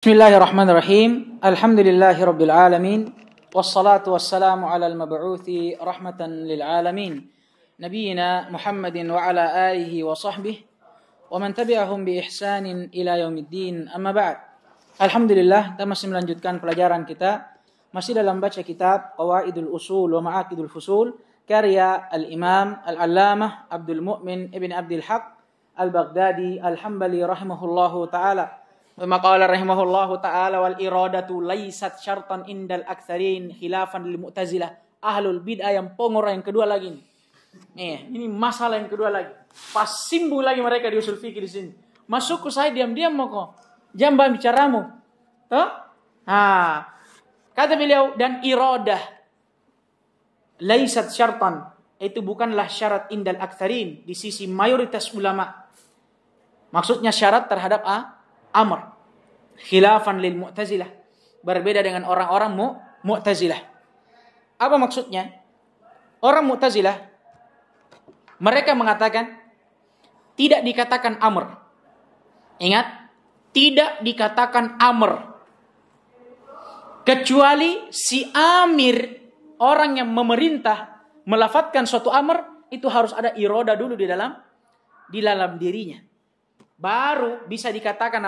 Bismillahirrahmanirrahim. Alhamdulillahirabbil alamin. Wassalatu wassalamu ala al-mab'uthi rahmatan lil alamin. Nabiyyina Muhammadin wa ala alihi wa sahbihi wa man tabi'ahum bi ihsanin ila yaumiddin. Amma ba'd. Alhamdulillah, kita masih melanjutkan pelajaran kita masih dalam baca kitab Qawaidul Usul wa Ma'aqidul Fusul karya Al-Imam Al-Allamah Abdul Mu'min Ibn Abdul Haq Al-Baghdadi Al-Hambali rahimahullahu ta'ala. Maqala rahimahullahu ta'ala wal iradatu laysat syartan indal aktsarin khilafan lil mu'tazilah. Ahlul bid'ah yang pongor yang kedua lagi nih. Ini masalah yang kedua lagi. Pas simbol lagi mereka di usul fikih di sini. Masuk ke saya diam-diam mau kok. Jamba bicaramu. Toh? Kata beliau dan iradah laysat syartan, itu bukanlah syarat indal aktsarin di sisi mayoritas ulama. Maksudnya syarat terhadap amr. Khilafan lil mu'tazilah. Berbeda dengan orang-orang mu'tazilah. Apa maksudnya? Orang mu'tazilah mereka mengatakan tidak dikatakan amr. Ingat, tidak dikatakan amr kecuali si amir, orang yang memerintah melafadzkan suatu amr itu harus ada iroda dulu di dalam dirinya. Baru bisa dikatakan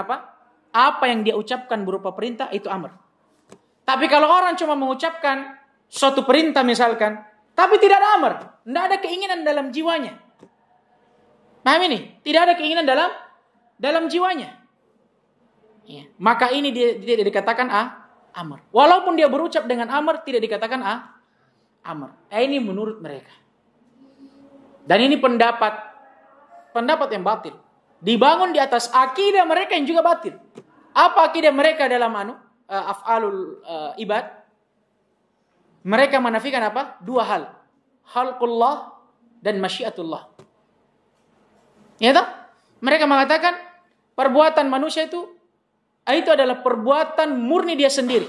apa yang dia ucapkan berupa perintah itu amr. Tapi kalau orang cuma mengucapkan suatu perintah misalkan, tapi tidak ada amr, tidak ada keinginan dalam jiwanya. Paham ini? Tidak ada keinginan dalam jiwanya. Ya. Maka ini dia tidak dikatakan amr. Walaupun dia berucap dengan amr, tidak dikatakan amr. Ini menurut mereka. Dan ini pendapat yang batil. Dibangun di atas akidah mereka yang juga batil. Apa akidah mereka dalam af'alul ibad? Mereka menafikan apa? Dua hal. Khalqullah dan masyiatullah. Ya toh? Mereka mengatakan perbuatan manusia itu adalah perbuatan murni dia sendiri.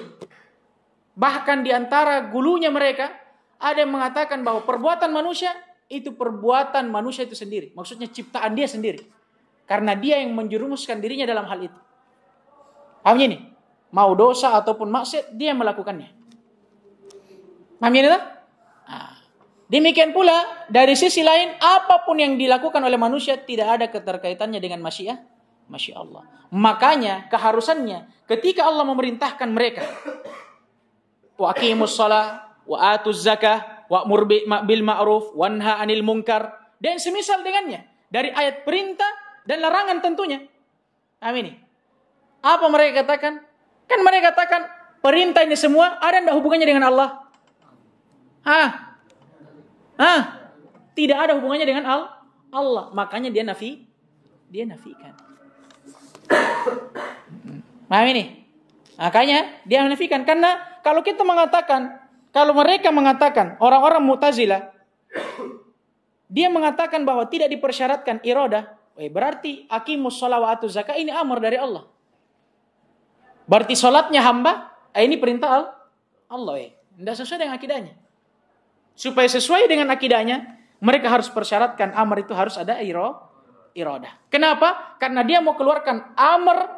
Bahkan di antara gulunya mereka ada yang mengatakan bahwa perbuatan manusia itu perbuatan manusia itu sendiri. Maksudnya ciptaan dia sendiri. Karena dia yang menjerumuskan dirinya dalam hal itu. Paham ini? Mau dosa ataupun maksiat, dia yang melakukannya. Paham ini? Demikian pula, dari sisi lain, apapun yang dilakukan oleh manusia tidak ada keterkaitannya dengan masyiah Allah. Makanya, keharusannya, ketika Allah memerintahkan mereka, wa aqimus shalah, wa atuz zakah, wa'mur bil ma'ruf, wanha 'anil munkar, dan semisal dengannya, dari ayat perintah dan larangan tentunya. Amin. Apa mereka katakan? Kan mereka katakan perintah ini semua ada enggak hubungannya dengan Allah? Tidak ada hubungannya dengan Allah. Makanya dia nafikan. Paham ini? Makanya dia menafikan karena kalau mereka mengatakan orang-orang Mu'tazilah dia mengatakan bahwa tidak dipersyaratkan iradah, berarti aqimus shalah wa atuz zakah ini amr dari Allah. Berarti salatnya hamba, ini perintah Allah. Tidak sesuai dengan akidahnya. Supaya sesuai dengan akidahnya, mereka harus persyaratkan amr itu harus ada iradah. Kenapa? Karena dia mau keluarkan amr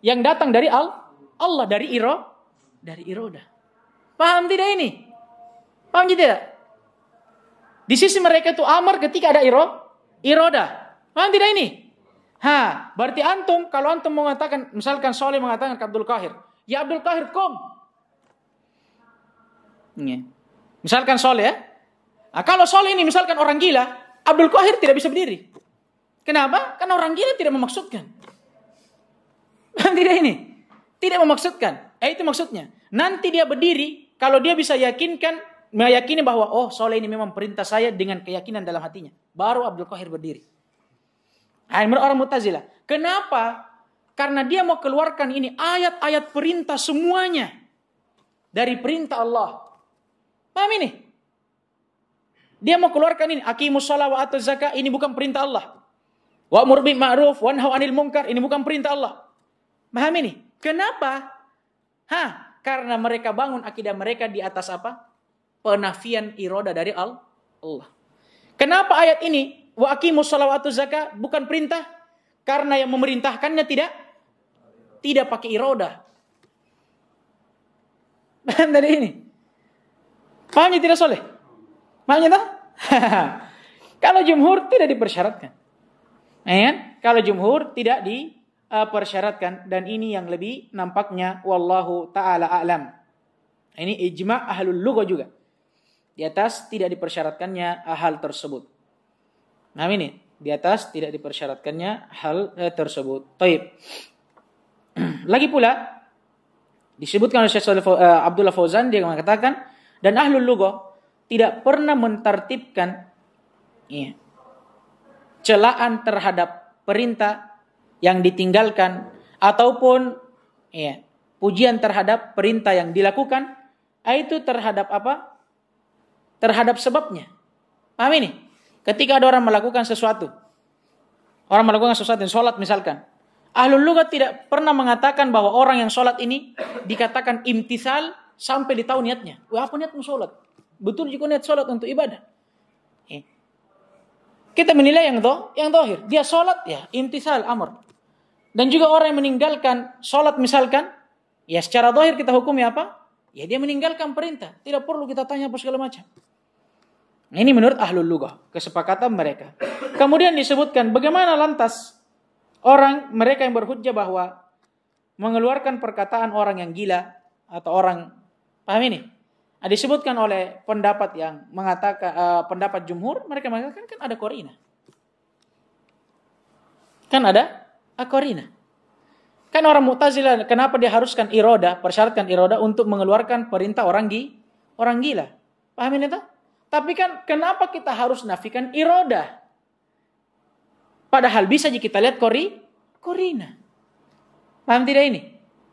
yang datang dari Allah, dari iradah. Paham tidak ini? Paham tidak? Di sisi mereka itu amr ketika ada iradah. Paham tidak ini? Berarti kalau antum mengatakan, misalkan Soleh mengatakan ke Abdul Qahir, ya Abdul Qahir kom. Misalkan Soleh ya. Kalau Soleh ini misalkan orang gila, Abdul Qahir tidak bisa berdiri. Kenapa? Karena orang gila tidak memaksudkan. Paham tidak ini? Tidak memaksudkan. Itu maksudnya. Nanti dia berdiri, kalau dia bisa meyakini bahwa Soleh ini memang perintah saya dengan keyakinan dalam hatinya. Baru Abdul Qahir berdiri. Orang Mu'tazilah. Kenapa? Karena dia mau keluarkan ini ayat-ayat perintah semuanya dari perintah Allah. Paham ini? Dia mau keluarkan ini aqimus shalah wa atuz zakah, ini bukan perintah Allah. Wa'mur bil ma'ruf wanha 'anil munkar, ini bukan perintah Allah. Paham ini? Kenapa? Karena mereka bangun akidah mereka di atas apa? Penafian iradah dari Allah. Kenapa ayat ini wa aqimus shalah wa atuz zakah bukan perintah? Karena yang memerintahkannya tidak pakai iradah. Paham dari ini? Pahamnya tidak soleh? Pahamnya tak? Kalau jumhur tidak dipersyaratkan. Kalau jumhur tidak dipersyaratkan. Dan ini yang lebih nampaknya. Wallahu ta'ala a'lam. Ini ijma' ahlul lughah juga. Di atas tidak dipersyaratkannya hal tersebut. Nah ini. Di atas tidak dipersyaratkannya hal tersebut. Taib. Lagi pula. Disebutkan oleh Syekh Abdullah Fauzan. Dia mengatakan. Dan ahlul lughah tidak pernah mentartibkan celaan terhadap perintah yang ditinggalkan ataupun pujian terhadap perintah yang dilakukan itu terhadap apa? Terhadap sebabnya. Paham ini? Ketika ada orang melakukan sesuatu, sholat misalkan, ahlul lughat tidak pernah mengatakan bahwa orang yang sholat ini dikatakan imtithal sampai di tahu niatnya. Wah, apa niatmu sholat? Betul juga niat sholat untuk ibadah. Kita menilai yang zahir. Dia sholat ya imtithal amr. Dan juga orang yang meninggalkan sholat misalkan, ya secara zahir kita hukumi apa? Ya dia meninggalkan perintah. Tidak perlu kita tanya apa segala macam. Ini menurut ahlul lughah, kesepakatan mereka. Kemudian disebutkan bagaimana lantas mereka yang berhujjah bahwa mengeluarkan perkataan orang yang gila atau orang, paham ini? Disebutkan oleh pendapat yang mengatakan pendapat jumhur, mereka mengatakan kan ada qarina. Kan ada qarina. Kan orang Mu'tazilah kenapa dia haruskan persyaratkan iroda untuk mengeluarkan perintah orang gila. Paham ini tak? Tapi kan kenapa kita harus nafikan iroda? Padahal bisa kita lihat qarina. Paham tidak ini?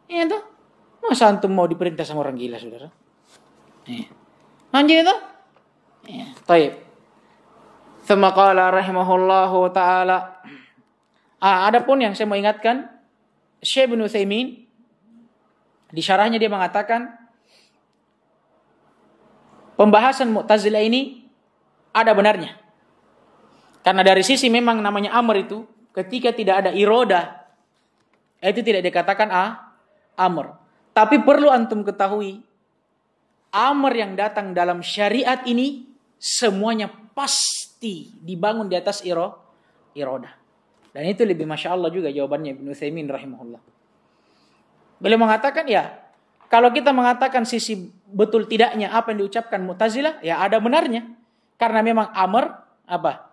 Iya tuh. Masa antum mau diperintah sama orang gila, saudara? Anjir itu? Taib. Thumma qala rahimahullahu ta'ala. Adapun yang saya mau ingatkan, Syekh Ibnu Utsaimin di syarahnya dia mengatakan pembahasan Mu'tazilah ini ada benarnya. Karena dari sisi memang namanya amr itu ketika tidak ada iroda itu tidak dikatakan amr. Tapi perlu antum ketahui amr yang datang dalam syariat ini semuanya pasti dibangun di atas iroda. Dan itu lebih Masya Allah juga jawabannya Ibnu Utsaimin rahimahullah. Beliau mengatakan ya, kalau kita mengatakan sisi betul tidaknya apa yang diucapkan Mu'tazilah, ya ada benarnya. Karena memang amr, apa?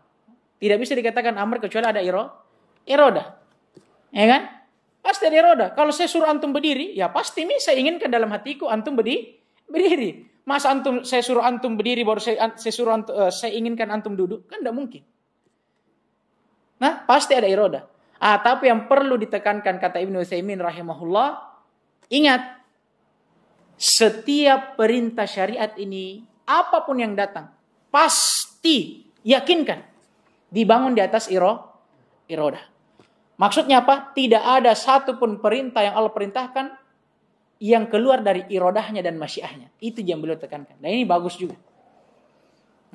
Tidak bisa dikatakan amr kecuali ada iroda. Ya kan? Pasti ada iroda. Kalau saya suruh antum berdiri, ya pasti saya inginkan dalam hatiku antum berdiri. Masa saya suruh antum berdiri baru saya inginkan antum duduk? Kan tidak mungkin. Nah, pasti ada iroda. Tapi yang perlu ditekankan kata Ibnu Utsaimin rahimahullah, ingat setiap perintah syariat ini apapun yang datang pasti yakinkan dibangun di atas iroda. Maksudnya apa? Tidak ada satupun perintah yang Allah perintahkan yang keluar dari irodahnya dan masyiahnya. Itu yang beliau tekankan. Dan ini bagus juga.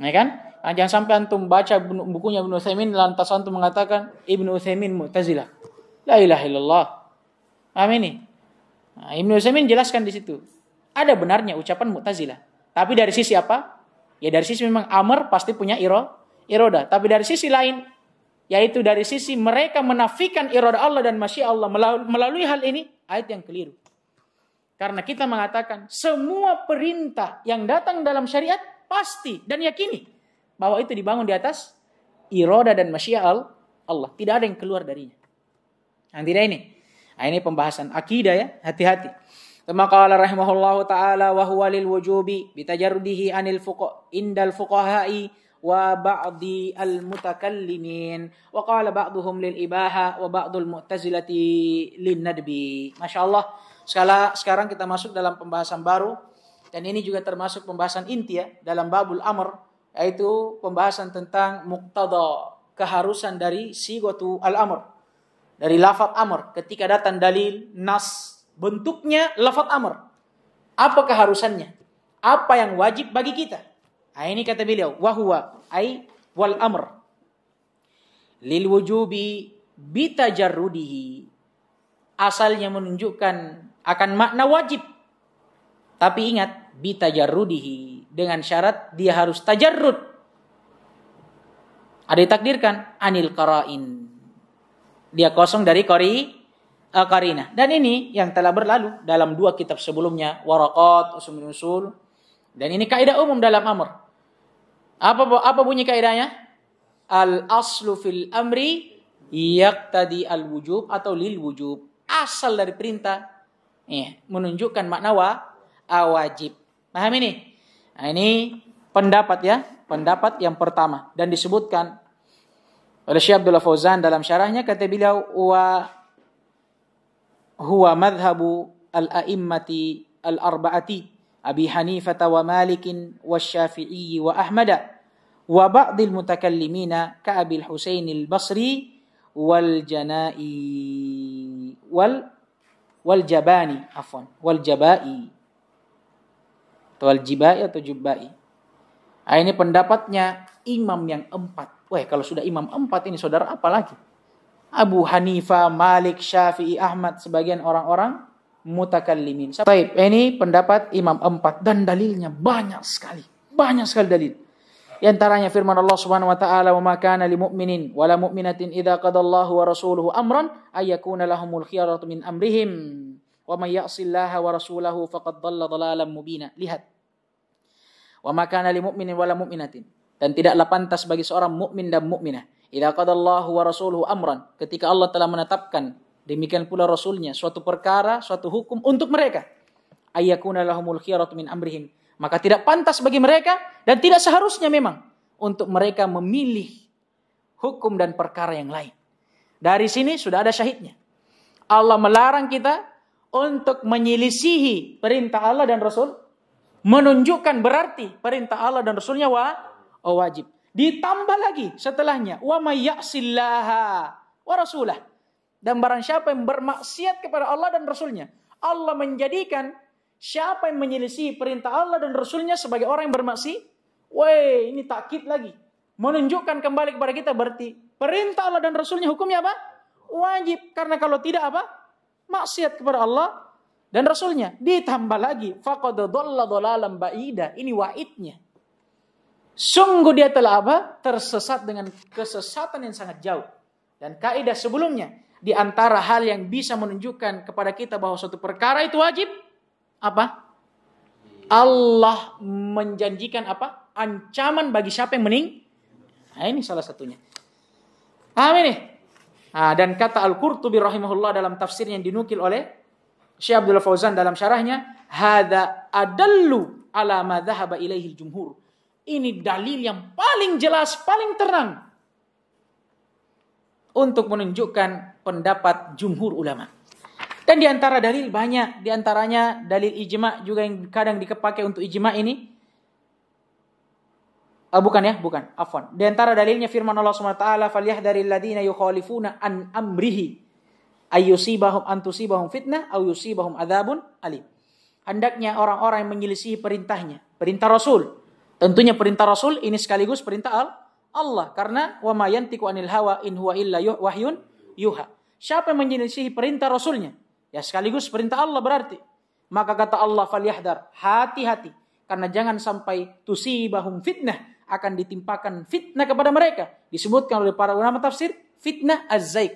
Ya kan? Jangan sampai antum baca bukunya Ibnu Utsaimin lantas antum mengatakan Ibnu Utsaimin Mu'tazilah. La ilaha illallah. Paham ini? Ibnu Utsaimin jelaskan di situ. Ada benarnya ucapan Mu'tazilah. Tapi dari sisi apa? Ya dari sisi memang amr pasti punya iroda. Tapi dari sisi lain, yaitu dari sisi mereka menafikan iroda Allah dan masyiah Allah melalui hal ini, ayat yang keliru. Karena kita mengatakan semua perintah yang datang dalam syariat pasti dan yakini bahwa itu dibangun di atas iroda dan masyiah Allah. Tidak ada yang keluar darinya. Tidak ini. Ini pembahasan akidah ya. Hati-hati. Maka qala rahimahullahu ta'ala wa huwa lil wujubi bitajarrudihi anil indal fuqaha'i wa ba'di al mutakallimin wa qala ba'duhum lil ibaha wa ba'dul mu'tazilati lin nadbi. Masyaallah. Sekarang kita masuk dalam pembahasan baru dan ini juga termasuk pembahasan inti ya dalam babul amr, yaitu pembahasan tentang muqtada, keharusan dari sigatu al-amr, dari lafaz amr. Ketika datang dalil nas bentuknya lafaz amr, apa keharusannya? Apa yang wajib bagi kita? Ini kata beliau, wa huwa ai wal amr lil wujubi bitajarrudihi, asalnya menunjukkan akan makna wajib. Tapi ingat, bitajarrudihi, dengan syarat dia harus tajarrud. Ada ditakdirkan anil qara'in. Dia kosong dari qarina. Dan ini yang telah berlalu dalam 2 kitab sebelumnya, Waraqat, Usulul Usul. Dan ini kaidah umum dalam amr. Apa bunyi kaidahnya? Al aslu fil amri yaqtadi al wujub atau lil wujub. Asal dari perintah menunjukkan makna wajib. Paham ini? Nah, ini pendapat ya, pendapat yang pertama dan disebutkan oleh Syekh Abdullah Fauzan dalam syarahnya, kata beliau wa huwa madhhabu al-a'immati al-arba'ati Abi Hanifah wa Malik wa Syafi'i wa Ahmad wa ba'd al-mutakallimina ka Abi al-Husain al-Basri wal Janai wal Jabani wal Jabai atau al Jibai atau Jubai. Nah, ini pendapatnya imam yang 4. Wah, kalau sudah imam 4 ini saudara apa lagi? Abu Hanifah, Malik, Syafi'i, Ahmad, sebagian orang-orang mutakallimin. Baik, ini pendapat imam 4 dan dalilnya banyak sekali. Banyak sekali dalil. Di antaranya firman Allah Subhanahu wa taala, "Wa ma kana lil mu'minin wa la mu'minatin idza qadallahu wa rasuluhu amran ay yakuna lahumul khiyaratu min amrihim wa may ya'sillaha wa rasulahu faqad dhalla dhalalan mubina." Lihat. "Wa ma kana lil mu'minin wa la mu'minatin." Dan tidaklah pantas bagi seorang mukmin dan mukminah, idza qadallahu wa rasuluhu amran, ketika Allah telah menetapkan, demikian pula rasulnya, suatu perkara, suatu hukum untuk mereka, ay yakuna lahumul khiyaratu min amrihim, maka tidak pantas bagi mereka dan tidak seharusnya memang untuk mereka memilih hukum dan perkara yang lain. Dari sini sudah ada syahidnya. Allah melarang kita untuk menyelisihi perintah Allah dan Rasul, menunjukkan berarti perintah Allah dan Rasulnya wajib. Ditambah lagi setelahnya, wa may ya'sillaha wa rasulah, dan barang siapa yang bermaksiat kepada Allah dan Rasulnya, Allah menjadikan siapa yang menyelisih perintah Allah dan Rasulnya sebagai orang yang bermaksiat. Woi, ini takkid lagi. Menunjukkan kembali kepada kita berarti perintah Allah dan Rasulnya hukumnya apa? Wajib. Karena kalau tidak apa? Maksiat kepada Allah dan Rasulnya. Ditambah lagi, faqad dhalla dhalalan ba'ida. Ini wa'idnya. Sungguh dia telah apa? Tersesat dengan kesesatan yang sangat jauh. Dan kaidah sebelumnya, di antara hal yang bisa menunjukkan kepada kita bahwa suatu perkara itu wajib, apa? Allah menjanjikan apa? Ancaman bagi siapa yang Nah, ini salah satunya. Paham ini? Nah, dan kata Al-Qurtubi rahimahullah dalam tafsir yang dinukil oleh Syekh Abdullah Fauzan dalam syarahnya, hadza adallu ala ma dhahaba ilaihi al-jumhur. Ini dalil yang paling jelas, paling terang untuk menunjukkan pendapat jumhur ulama. Dan di antara dalil banyak, di antaranya dalil ijma juga yang kadang dipakai untuk ijma ini. Bukan. Afwan. Di antara dalilnya firman Allah Subhanahu wa taala, "Falyahdharil ladzina yukhalifuna an amrihi ayyusibahum antusibahum fitnah aw yusibahum adzabun alim." Hendaknya orang-orang yang menyelisihi perintahnya, perintah Rasul. Tentunya perintah Rasul ini sekaligus perintah Allah, karena wa ma yantiqu anil hawa in huwa illa wahyun yuha. Siapa yang menyelisihi perintah Rasulnya, ya sekaligus perintah Allah berarti. Maka kata Allah, falyahdar, hati-hati, karena jangan sampai tusibahum fitnah, akan ditimpakan fitnah kepada mereka. Disebutkan oleh para ulama tafsir, fitnah az-zaik,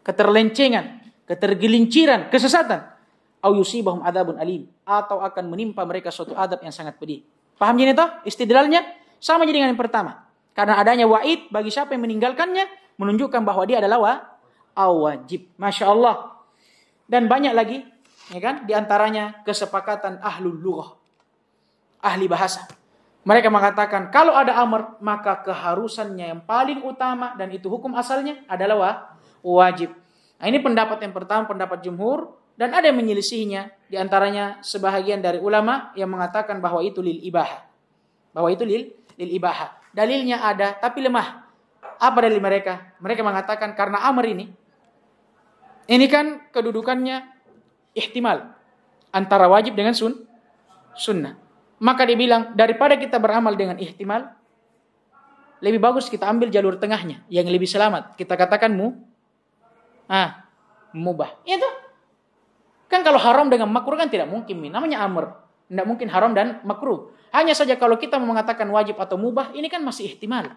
keterlencengan, ketergelinciran, kesesatan. Au yusibahum adzabun alim, atau akan menimpa mereka suatu adab yang sangat pedih. Paham ini toh? Istidlalnya sama jadi dengan yang pertama. Karena adanya wa'id bagi siapa yang meninggalkannya, menunjukkan bahwa dia adalah wajib. Masya Allah. Dan banyak lagi, ya kan? Di antaranya kesepakatan ahlul lughah, ahli bahasa. Mereka mengatakan kalau ada amr, maka keharusannya yang paling utama dan itu hukum asalnya adalah wajib. Nah, ini pendapat yang pertama, pendapat jumhur. Dan ada yang menyelisihinya, di antaranya sebahagian dari ulama yang mengatakan bahwa itu lil ibahah. Bahwa itu lil ibahah. Dalilnya ada, tapi lemah. Apa dalil mereka? Mereka mengatakan karena amr ini kan kedudukannya ihtimal antara wajib dengan sunnah. Maka dia bilang, daripada kita beramal dengan ihtimal, lebih bagus kita ambil jalur tengahnya, yang lebih selamat. Kita katakan mubah. Itu. Kan kalau haram dengan makruh kan tidak mungkin. Namanya amr. Tidak mungkin haram dan makruh. Hanya saja kalau kita mau mengatakan wajib atau mubah, ini kan masih ihtimal.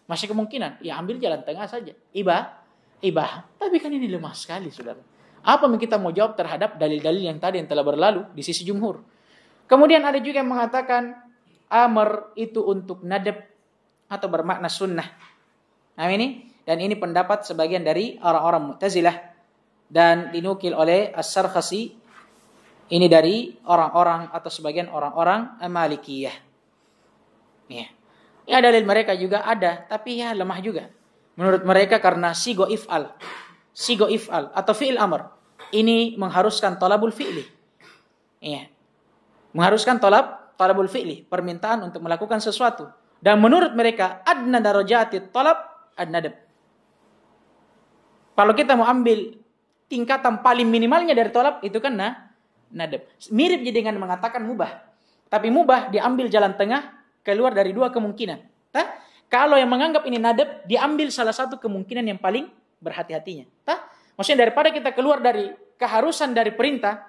Masih kemungkinan. Ya ambil jalan tengah saja. Ibah. Tapi kan ini lemah sekali, saudara. Apa yang kita mau jawab terhadap dalil-dalil yang tadi yang telah berlalu di sisi jumhur. Kemudian ada juga yang mengatakan amr itu untuk nadab atau bermakna sunnah. Nah ini. Dan ini pendapat sebagian dari orang-orang Mu'tazilah. Dan dinukil oleh As-Sarkhasi. Ini dari orang-orang atau sebagian orang-orang Malikiyah. Ya dalil mereka juga ada. Tapi ya lemah juga. Menurut mereka karena sigo if'al atau fi'il amr. Ini mengharuskan talabul fi'li. Ya. Mengharuskan talabul fi'li. Permintaan untuk melakukan sesuatu. Dan menurut mereka adna darajati talab ad-nadab. Kalau kita mau ambil tingkatan paling minimalnya dari talab itu kan nadab. Mirip dengan mengatakan mubah. Tapi mubah diambil jalan tengah keluar dari dua kemungkinan. Kalau yang menganggap ini nadab diambil salah satu kemungkinan yang paling berhati-hatinya. Maksudnya daripada kita keluar dari keharusan dari perintah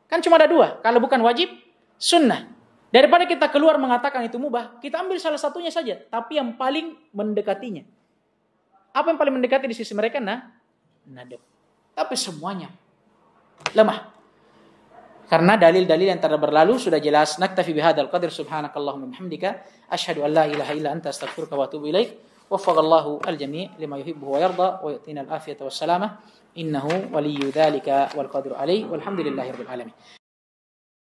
kan cuma ada dua. Kalau bukan wajib sunnah. Daripada kita keluar mengatakan itu mubah, kita ambil salah satunya saja. Tapi yang paling mendekatinya. Apa yang paling mendekati di sisi mereka? Nadab. Tapi semuanya lemah. Karena dalil-dalil yang telah berlalu sudah jelas. Naktafi bihadzal qadr subhanakallahumma bihamdika asyhadu an la ilaha illa anta astaghfiruka wa atubu ilaik. Waffaqallahu al-jami' lima yuhibbu wa yarda wa yu'tina al-afiyata was salamah. Innahu waliyyu dzalika wal qadru alaih. Walhamdulillahirabbil alamin.